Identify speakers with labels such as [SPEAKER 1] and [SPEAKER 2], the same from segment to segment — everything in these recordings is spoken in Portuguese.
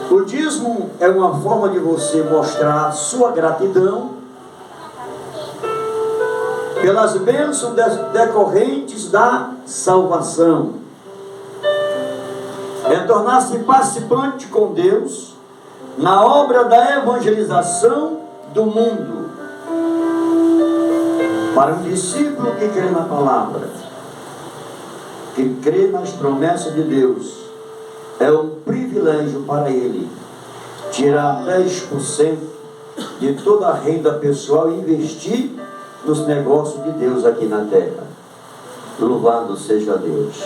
[SPEAKER 1] O dízimo é uma forma de você mostrar sua gratidão pelas bênçãos decorrentes da salvação. É tornar-se participante com Deus na obra da evangelização do mundo. Para um discípulo que crê na palavra, que crê nas promessas de Deus, é um privilégio para ele tirar 10% de toda a renda pessoal e investir nos negócios de Deus aqui na terra. Louvado seja Deus.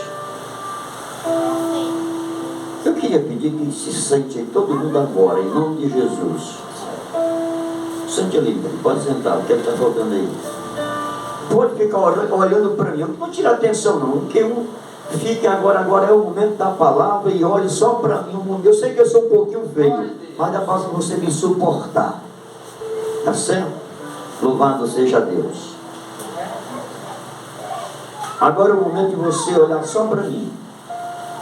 [SPEAKER 1] Eu queria pedir que se sente aí todo mundo agora, em nome de Jesus. Sente ali, pode sentar, o que está faltando aí? Pode ficar olhando para mim, não tira atenção não, porque fique agora é o momento da palavra e olhe só para mim. Eu sei que eu sou um pouquinho feio, mas dá para você me suportar. Tá certo? Louvado seja Deus. Agora é o momento de você olhar só para mim.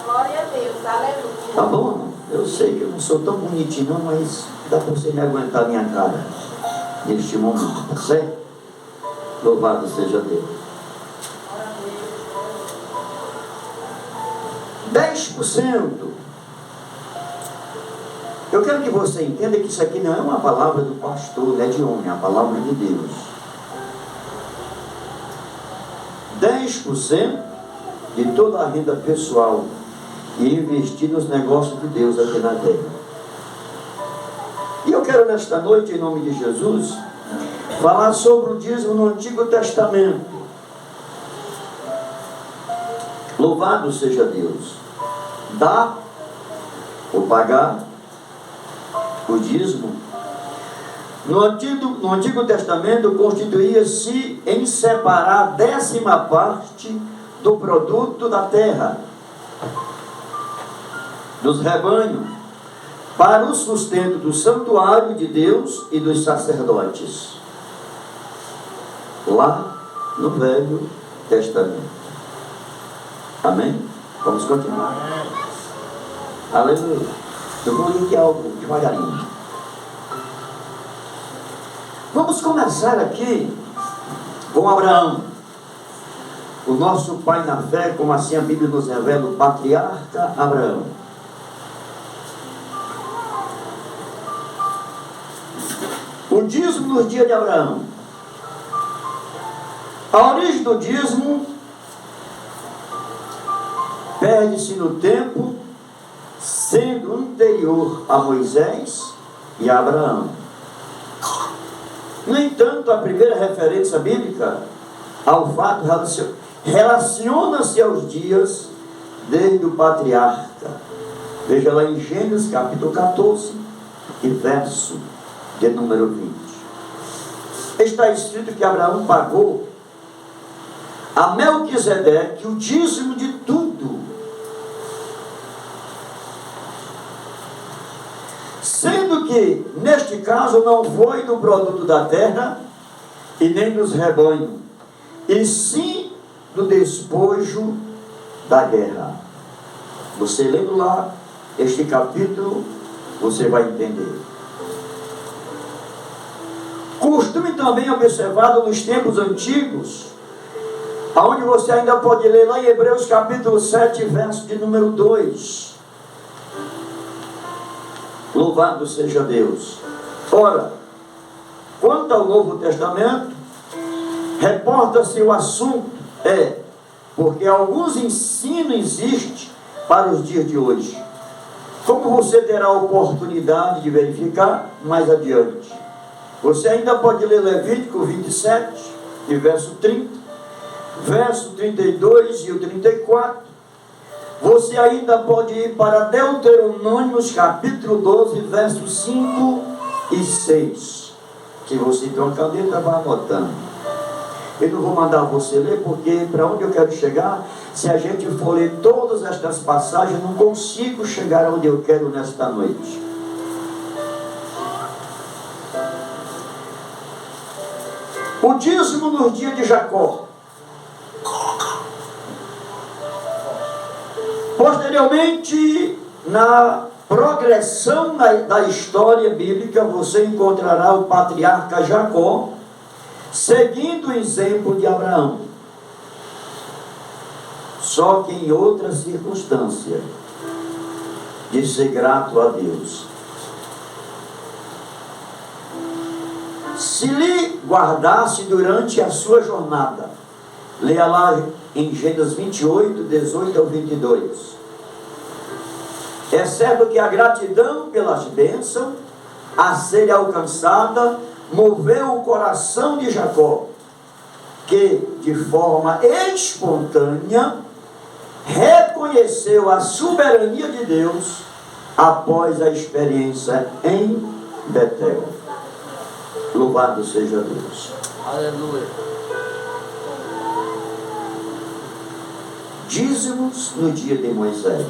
[SPEAKER 2] Glória a Deus, aleluia.
[SPEAKER 1] Tá bom? Eu sei que eu não sou tão bonitinho não, mas dá para você me aguentar a minha cara neste momento, tá certo? Louvado seja Deus. 10%. Eu quero que você entenda que isso aqui não é uma palavra do pastor, não é de homem, é a palavra de Deus. 10% de toda a renda pessoal e investir nos negócios de Deus aqui na terra. E eu quero nesta noite, em nome de Jesus, falar sobre o dízimo no Antigo Testamento. Louvado seja Deus. Dar ou pagar o dízimo no Antigo Testamento constituía-se em separar 10ª parte do produto da terra, dos rebanhos, para o sustento do santuário de Deus e dos sacerdotes. Lá no Velho Testamento. Amém? Vamos continuar. Aleluia. Eu vou ler aqui algo devagarinho. Vamos começar aqui com Abraão, o nosso pai na fé, como assim a Bíblia nos revela, o patriarca Abraão. O dízimo nos dias de Abraão. A origem do dízimo perde-se no tempo, sendo anterior a Moisés e a Abraão. No entanto, a primeira referência bíblica ao fato relaciona-se aos dias desde o patriarca. Veja lá em Gênesis capítulo 14 e verso de número 20. Está escrito que Abraão pagou a Melquisedeque o dízimo de tudo, sendo que neste caso não foi do produto da terra e nem dos rebanhos, e sim do despojo da guerra. Você lendo lá este capítulo, você vai entender. Costume também observado nos tempos antigos, aonde você ainda pode ler lá em Hebreus capítulo 7, verso de número 2. Louvado seja Deus. Ora, quanto ao Novo Testamento, reporta-se o assunto, porque alguns ensinos existem para os dias de hoje, como você terá a oportunidade de verificar mais adiante. Você ainda pode ler Levítico 27, e verso 30, verso 32 e o 34. Você ainda pode ir para Deuteronômios capítulo 12, versos 5 e 6. Se você tem uma caneta, vai anotando. Eu não vou mandar você ler, porque para onde eu quero chegar, se a gente for ler todas estas passagens, eu não consigo chegar onde eu quero nesta noite. O dízimo nos dias de Jacó. Posteriormente, na progressão da história bíblica, você encontrará o patriarca Jacó seguindo o exemplo de Abraão, só que em outra circunstância, de ser grato a Deus. Se lhe guardasse durante a sua jornada, leia lá em Gênesis 28, 18 ao 22. É certo que a gratidão pelas bênçãos a ser alcançada moveu o coração de Jacó, que de forma espontânea reconheceu a soberania de Deus após a experiência em Betel. Louvado seja Deus.
[SPEAKER 3] Aleluia.
[SPEAKER 1] Dízimos no dia de Moisés,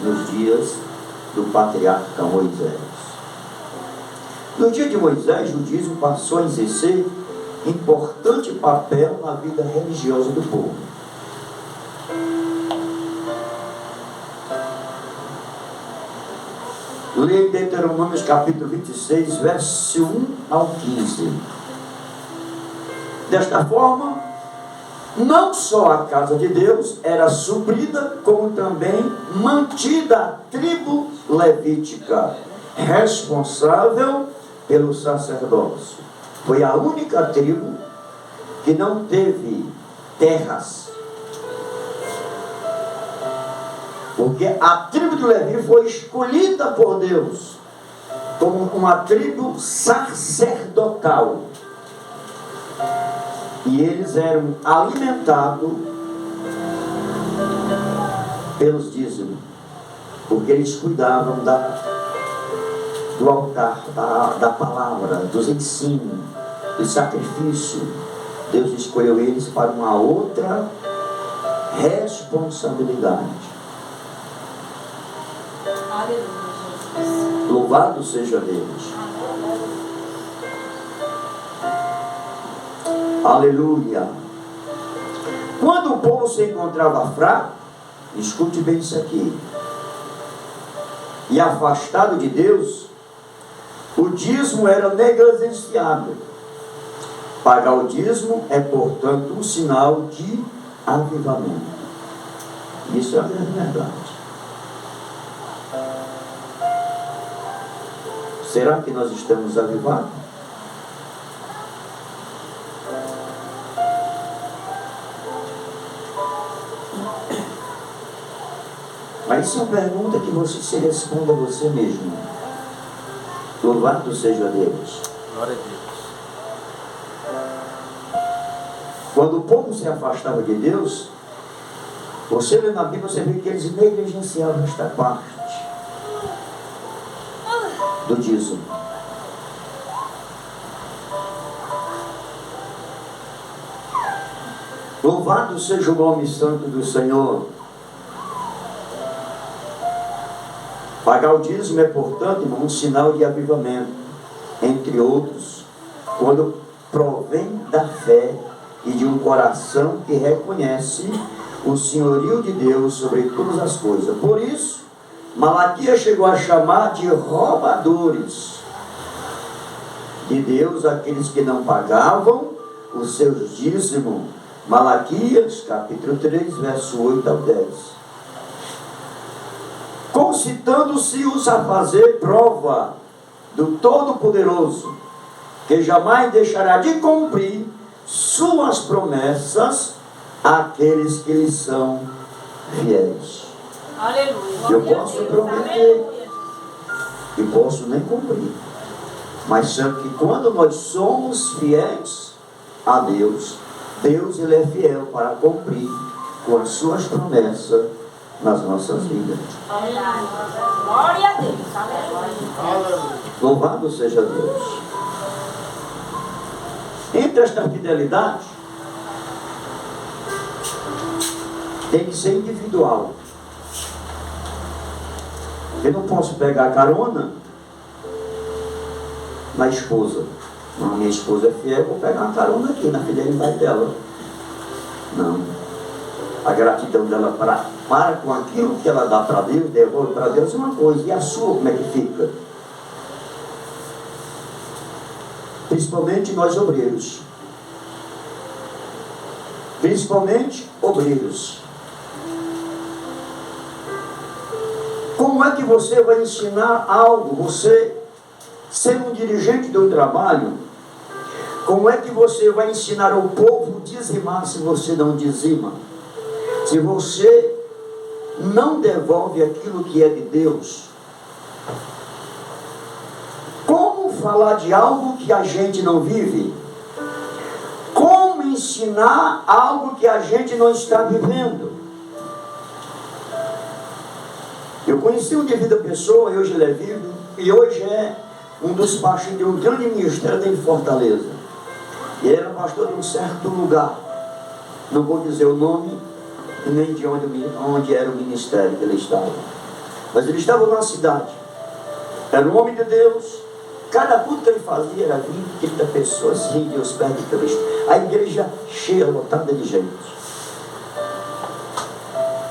[SPEAKER 1] nos dias do patriarca Moisés. No dia de Moisés, o dízimo passou a exercer importante papel na vida religiosa do povo. Leia em Deuteronômio capítulo 26, verso 1 ao 15. Desta forma, não só a casa de Deus era suprida, como também mantida a tribo levítica, responsável pelo sacerdócio. Foi a única tribo que não teve terras. Porque a tribo de Levi foi escolhida por Deus como uma tribo sacerdotal. E eles eram alimentados pelos dízimos, porque eles cuidavam do altar, da palavra, dos ensinos, do sacrifício. Deus escolheu eles para uma outra responsabilidade. Louvado seja Deus. Aleluia. Quando o povo se encontrava fraco, escute bem isso aqui, e afastado de Deus, o dízimo era negligenciado. Pagar o dízimo é, portanto, um sinal de avivamento. Isso é a grande verdade. Será que nós estamos avivados? Mas isso é uma pergunta que você se responda a você mesmo. Louvado seja Deus.
[SPEAKER 3] Glória a Deus.
[SPEAKER 1] Quando o povo se afastava de Deus, você lê na Bíblia, você vê que eles negligenciavam esta parte do dízimo. Louvado seja o nome santo do Senhor. Pagar o dízimo é, portanto, irmão, um sinal de avivamento, entre outros, quando provém da fé e de um coração que reconhece o senhorio de Deus sobre todas as coisas. Por isso, Malaquias chegou a chamar de roubadores de Deus aqueles que não pagavam os seus dízimos. Malaquias, capítulo 3, verso 8 ao 10. Concitando-se-os a fazer prova do Todo-Poderoso, que jamais deixará de cumprir suas promessas àqueles que lhe são fiéis.
[SPEAKER 2] Aleluia.
[SPEAKER 1] Eu posso prometer e posso nem cumprir, mas sabe que quando nós somos fiéis a Deus, Deus ele é fiel para cumprir com as suas promessas nas nossas vidas.
[SPEAKER 2] Glória a Deus. Aleluia.
[SPEAKER 1] Louvado seja Deus. Entre esta fidelidade tem que ser individual. Eu não posso pegar carona na esposa. Não, minha esposa é fiel, eu vou pegar uma carona aqui na fidelidade dela. Não. A gratidão dela para com aquilo que ela dá para Deus, devolve para Deus uma coisa. E a sua, como é que fica? Principalmente nós obreiros. Principalmente obreiros. Como é que você vai ensinar algo? Você, sendo um dirigente do trabalho, como é que você vai ensinar ao povo dizimar se você não dizima? Se você não devolve aquilo que é de Deus? Como falar de algo que a gente não vive? Como ensinar algo que a gente não está vivendo? Eu conheci um devido pessoa, hoje ele é vivo, e hoje é um dos pastores de um grande ministério em Fortaleza. E ele era pastor de um certo lugar. Não vou dizer o nome, nem de onde era o ministério que ele estava. Mas ele estava numa cidade. Era um homem de Deus. Cada culto que ele fazia era 20, 30 pessoas rindo aos pés de Cristo. A igreja cheia, lotada de gente.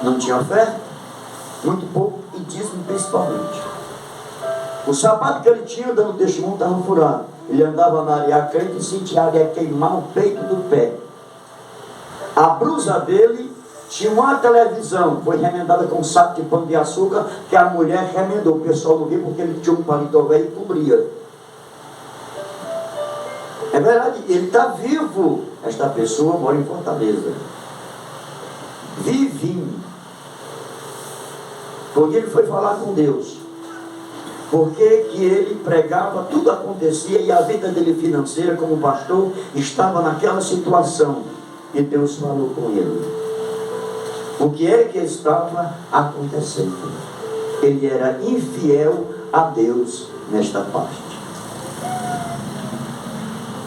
[SPEAKER 1] Não tinha oferta, muito pouco, e dízimo principalmente. O sapato que ele tinha, dando testemunho, estava furado. Ele andava na areia crente e sentia a areia queimar o peito do pé. A blusa dele tinha uma televisão, foi remendada com um saco de pão de açúcar, que a mulher remendou. O pessoal não viu porque ele tinha um paletó velho e cobria. É verdade, ele está vivo. Esta pessoa mora em Fortaleza. Vivinho. Porque ele foi falar com Deus. Porque que ele pregava, tudo acontecia, e a vida dele financeira como pastor estava naquela situação. E Deus falou com ele. O que é que estava acontecendo? Ele era infiel a Deus nesta parte.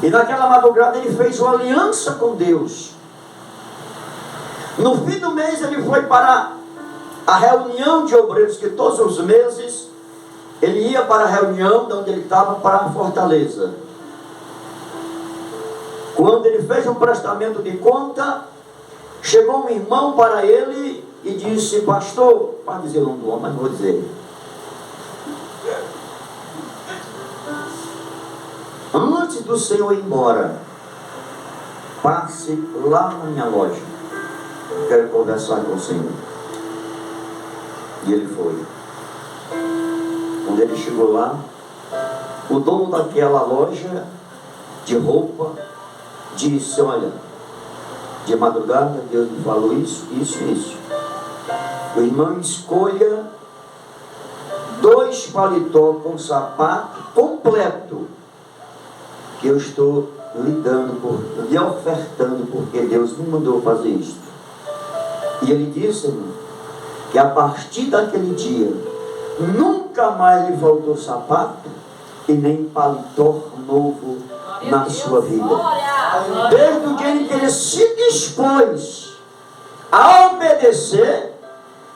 [SPEAKER 1] E naquela madrugada ele fez uma aliança com Deus. No fim do mês ele foi para a reunião de obreiros, que todos os meses ele ia para a reunião de onde ele estava, para a Fortaleza. Quando ele fez um prestamento de conta, chegou um irmão para ele e disse: pastor, pode dizer o nome do homem, mas não vou dizer. Antes do senhor ir embora, passe lá na minha loja. Eu quero conversar com o senhor. E ele foi. Quando ele chegou lá, o dono daquela loja de roupa disse: olha, de madrugada Deus me falou isso, isso e isso. O irmão escolha 2 paletó com sapato completo, que eu estou lhe ofertando, porque Deus me mandou fazer isso. E ele disse, irmão, que a partir daquele dia nunca mais lhe faltou sapato e nem paletó novo na sua vida. Desde o dia em que ele se dispôs a obedecer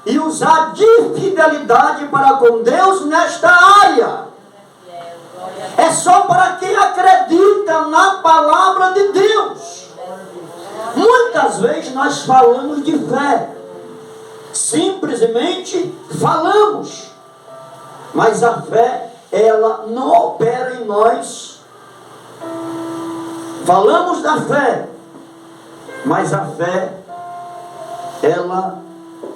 [SPEAKER 1] e usar de fidelidade para com Deus nesta área. É só para quem acredita na palavra de Deus. Muitas vezes nós falamos de fé, simplesmente falamos, mas a fé, ela não opera em nós. Falamos da fé, mas a fé, ela,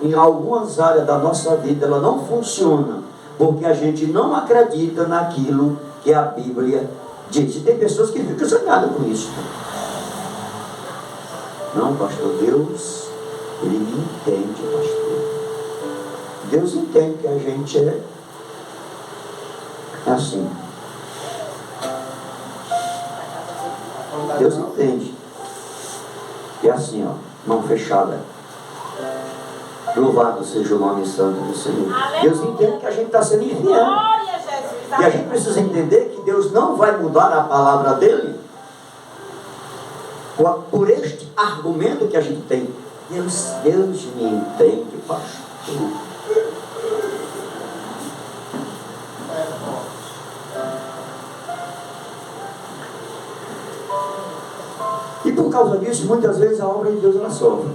[SPEAKER 1] em algumas áreas da nossa vida, ela não funciona, porque a gente não acredita naquilo que a Bíblia diz. E tem pessoas que ficam zangadas com isso. Não, pastor, Deus, Ele me entende, pastor. Deus entende que a gente é assim. Deus entende. E assim, ó, mão fechada. Louvado seja o nome santo do Senhor. Deus entende que a gente está sendo infiel. E a gente precisa entender que Deus não vai mudar a palavra dele por este argumento que a gente tem. Deus me entende, pastor. E por causa disso, muitas vezes a obra de Deus ela sofre.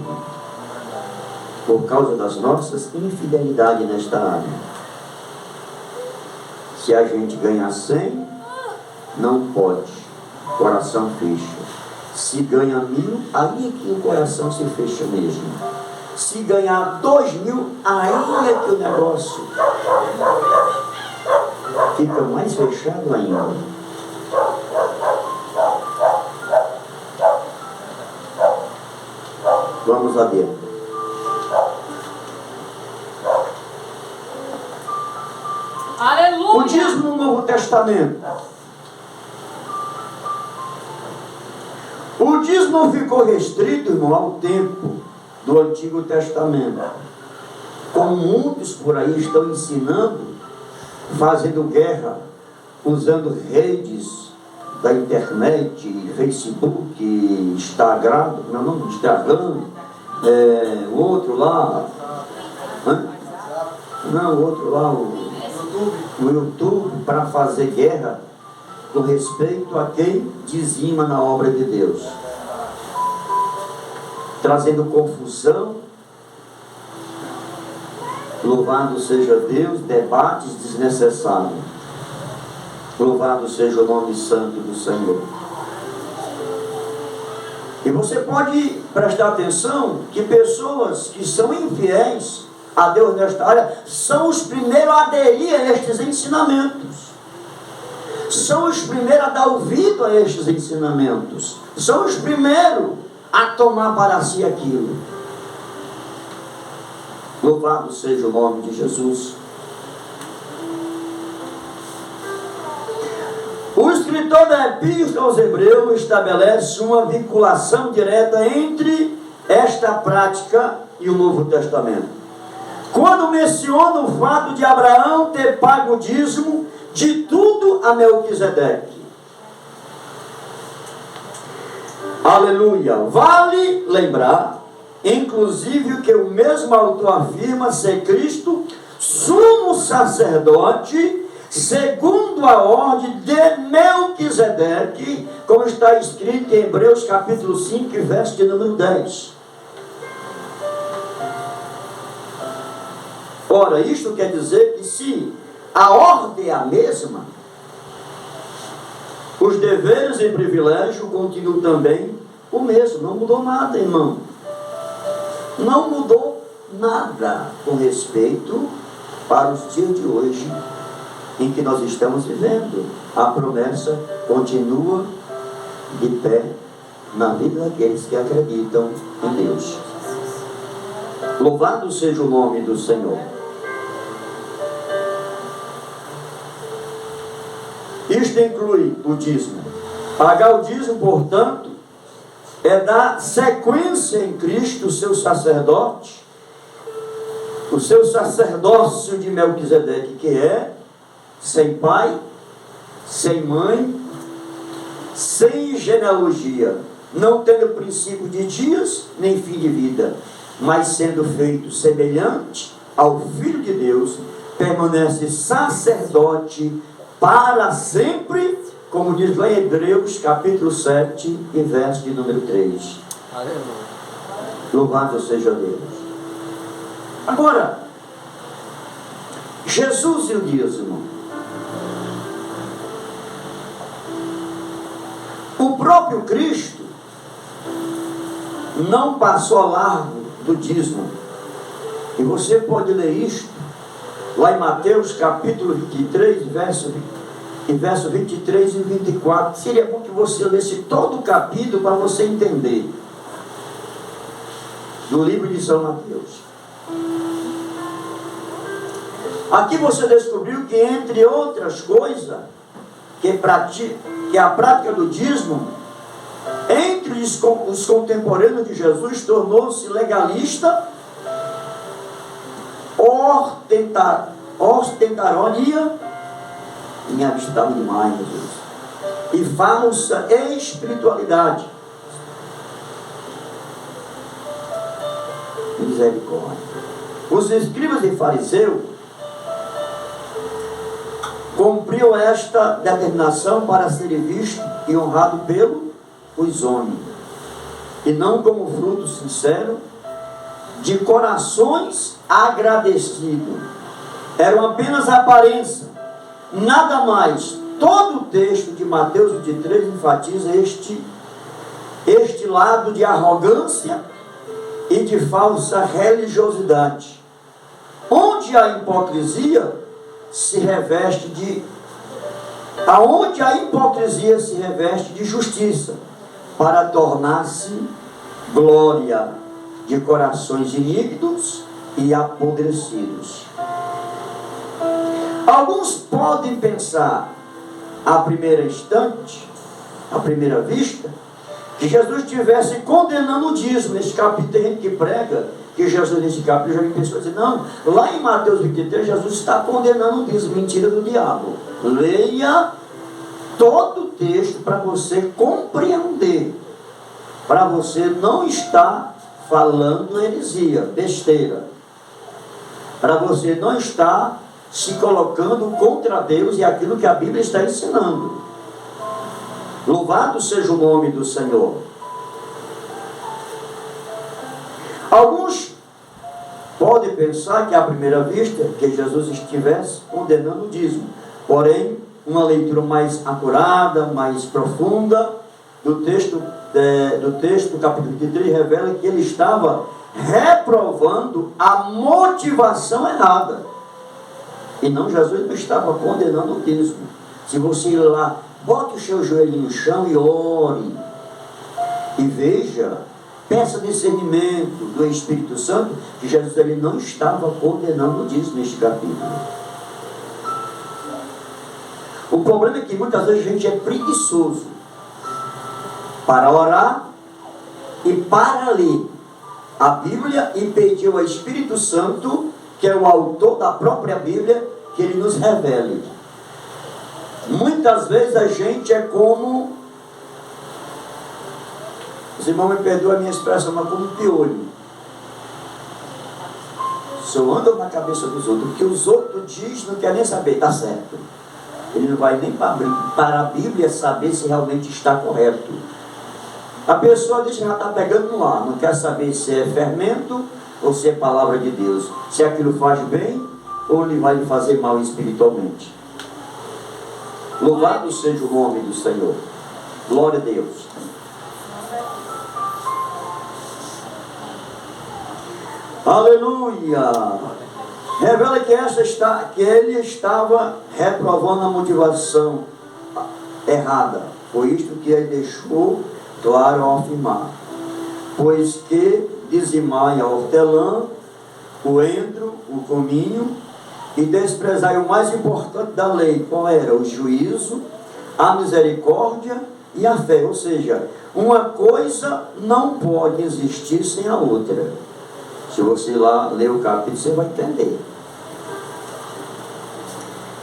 [SPEAKER 1] por causa das nossas infidelidades nesta área. Se a gente ganhar 100, não pode, coração fecha. Se ganha 1000, aí é que o coração se fecha mesmo. Se ganhar 2000, aí é que o negócio fica mais fechado ainda. Vamos adiante.
[SPEAKER 2] Aleluia.
[SPEAKER 1] O dízimo no Novo Testamento. O dízimo não ficou restrito, irmão, ao tempo do Antigo Testamento. Como muitos por aí estão ensinando, fazendo guerra, usando redes da internet, Facebook, Instagram, meu nome, Instagram, o outro lá, não, o outro lá, o YouTube, para fazer guerra com respeito a quem dizima na obra de Deus, trazendo confusão. Louvado seja Deus, debates desnecessários. Louvado seja o nome santo do Senhor. E você pode prestar atenção que pessoas que são infiéis a Deus nesta área são os primeiros a aderir a estes ensinamentos. São os primeiros a dar ouvido a estes ensinamentos. São os primeiros a tomar para si aquilo. Louvado seja o nome de Jesus. O escritor da Epístola aos Hebreus estabelece uma vinculação direta entre esta prática e o Novo Testamento, quando menciona o fato de Abraão ter pago o dízimo de tudo a Melquisedeque. Aleluia! Vale lembrar, inclusive, que o mesmo autor afirma ser Cristo sumo sacerdote segundo a ordem de Melquisedeque, como está escrito em Hebreus capítulo 5, verso de número 10. Ora, isto quer dizer que se a ordem é a mesma, os deveres e privilégios continuam também o mesmo. Não mudou nada, irmão. Não mudou nada com respeito para os dias de hoje em que nós estamos vivendo. A promessa continua de pé na vida daqueles que acreditam em Deus. Louvado seja o nome do Senhor. Isto inclui o dízimo. Pagar o dízimo, portanto, é dar sequência em Cristo, o seu sacerdote, o seu sacerdócio de Melquisedeque, que é sem pai, sem mãe, sem genealogia, não tendo princípio de dias, nem fim de vida, mas sendo feito semelhante ao Filho de Deus, permanece sacerdote para sempre, como diz lá em Hebreus capítulo 7 e verso de número 3. Aleluia. Louvado seja Deus. Agora, Jesus e o dízimo. O próprio Cristo não passou ao largo do dízimo. E você pode ler isto lá em Mateus capítulo 23, verso 23 e 24. Seria bom que você lesse todo o capítulo para você entender. Do livro de São Mateus. Aqui você descobriu que, entre outras coisas, que a prática do dízimo, entre os contemporâneos de Jesus, tornou-se legalista, ostentaronia, em abstrato demais, Jesus, e falsa espiritualidade. Misericórdia. Os escribas e fariseus cumpriu esta determinação para ser visto e honrado pelos homens, e não como fruto sincero de corações agradecidos. Eram apenas aparência, nada mais. Todo o texto de Mateus 23 enfatiza este lado de arrogância e de falsa religiosidade. Onde a hipocrisia se reveste de justiça, para tornar-se glória de corações iníquos e apodrecidos. Alguns podem pensar, à primeira vista, que Jesus estivesse condenando o dízimo. Nesse capítulo tem gente que prega que Jesus, nesse capítulo, já vi pessoas dizendo, não, lá em Mateus 23, Jesus está condenando o dízimo. Mentira do diabo. Leia todo o texto para você compreender, para você não estar falando heresia, besteira, para você não estar se colocando contra Deus e aquilo que a Bíblia está ensinando. Louvado seja o nome do Senhor. Alguns podem pensar que à primeira vista que Jesus estivesse condenando o dízimo. Porém, uma leitura mais acurada, mais profunda do texto do capítulo 23 revela que ele estava reprovando a motivação errada. E não, Jesus não estava condenando o dízimo. Se você ir lá, bote o seu joelho no chão e ore. E veja, peça discernimento do Espírito Santo, que Jesus ele não estava condenando o dízimo neste capítulo. O problema é que muitas vezes a gente é preguiçoso para orar e para ler a Bíblia e pedir ao Espírito Santo, que é o autor da própria Bíblia, que ele nos revele. Muitas vezes a gente é como, os irmãos me perdoam a minha expressão, mas como um piolho. Só anda na cabeça dos outros. O que os outros dizem, não quer nem saber, está certo. Ele não vai nem para a Bíblia saber se realmente está correto. A pessoa diz que já está pegando no ar, não quer saber se é fermento ou se é palavra de Deus, se aquilo faz bem ou ele vai lhe fazer mal espiritualmente. Louvado seja o nome do Senhor. Glória a Deus. Aleluia. Revela que ele estava reprovando a motivação errada. Foi isto que ele deixou claro ao afirmar. Pois que dizimai a hortelã, o endro, o cominho, e desprezai o mais importante da lei. Qual era? O juízo, a misericórdia e a fé. Ou seja, uma coisa não pode existir sem a outra. Se você lá ler o capítulo, você vai entender.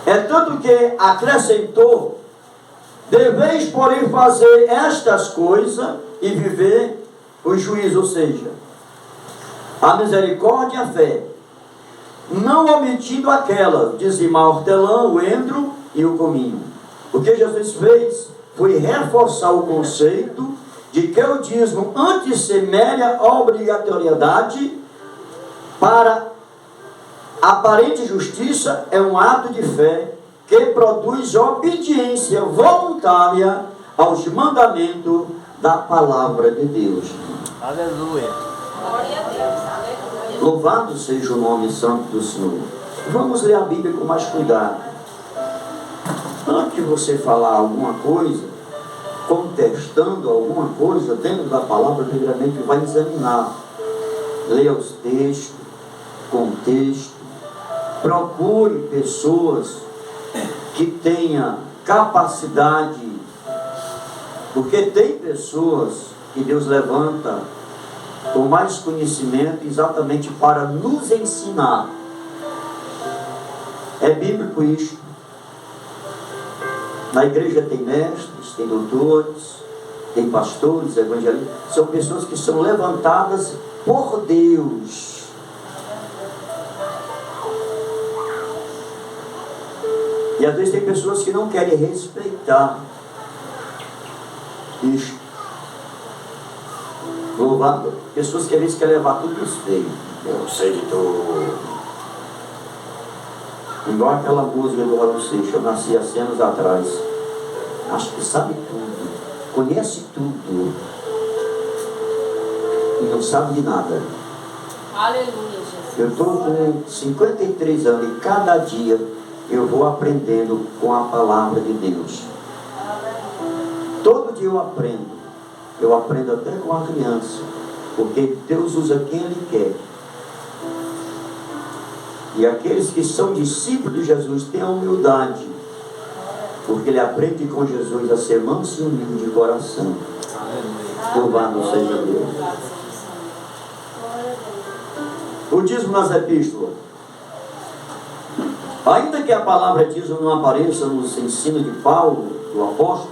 [SPEAKER 1] É tanto que acrescentou: deveis, porém, fazer estas coisas e viver o juízo, ou seja, a misericórdia e a fé, não omitindo aquelas, dizimar a hortelã, o endro e o cominho. O que Jesus fez foi reforçar o conceito de que o dízimo, antes de ser mera obrigatoriedade para aparente justiça, é um ato de fé que produz obediência voluntária aos mandamentos da palavra de Deus.
[SPEAKER 3] Aleluia.
[SPEAKER 2] Glória a Deus. Aleluia.
[SPEAKER 1] Louvado seja o nome santo do Senhor. Vamos ler a Bíblia com mais cuidado. Antes de você falar alguma coisa, contestando alguma coisa dentro da palavra, primeiramente vai examinar. Leia os textos, contexto. Procure pessoas que tenham capacidade, porque tem pessoas que Deus levanta com mais conhecimento exatamente para nos ensinar. É bíblico isto. Na igreja tem mestres, tem doutores, tem pastores, evangelistas. São pessoas que são levantadas por Deus. E às vezes tem pessoas que não querem respeitar isto. Louvado. Pessoas que às vezes querem levar tudo nos feios. Eu sei de tudo. Igual aquela música do Raul Seixas, eu nasci há 100 anos atrás. Acho que sabe tudo, conhece tudo e não sabe de nada.
[SPEAKER 2] Aleluia, Jesus.
[SPEAKER 1] Eu estou com 53 anos e cada dia eu vou aprendendo com a palavra de Deus. Todo dia eu aprendo. Eu aprendo até com a criança, porque Deus usa quem Ele quer. E aqueles que são discípulos de Jesus têm a humildade, porque ele aprende com Jesus a ser manso e humilde de coração. Louvado seja Deus. O dízimo nas epístolas. Ainda que a palavra dízimo não apareça nos ensinos de Paulo, do apóstolo,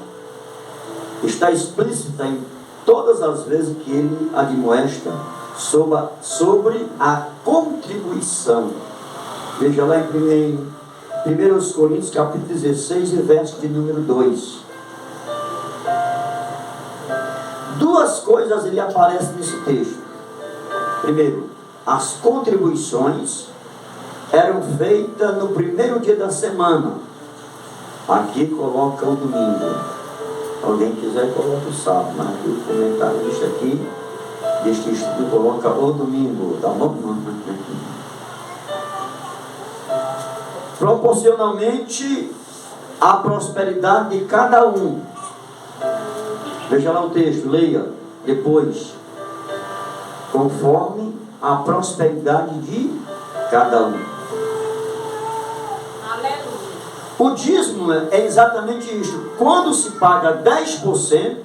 [SPEAKER 1] está explícita em todas as vezes que ele admoesta sobre a contribuição. Veja lá em 1 Coríntios capítulo 16 e verso de número 2. Duas coisas ele aparece nesse texto. Primeiro, as contribuições eram feitas no primeiro dia da semana. Aqui coloca o domingo. Alguém quiser coloca o sábado, mas aqui o comentário deste estudo coloca o domingo, tá bom? Proporcionalmente à prosperidade de cada um. Veja lá o texto, leia depois. Conforme a prosperidade de cada um.
[SPEAKER 2] Aleluia.
[SPEAKER 1] O dízimo é exatamente isso. Quando se paga 10%,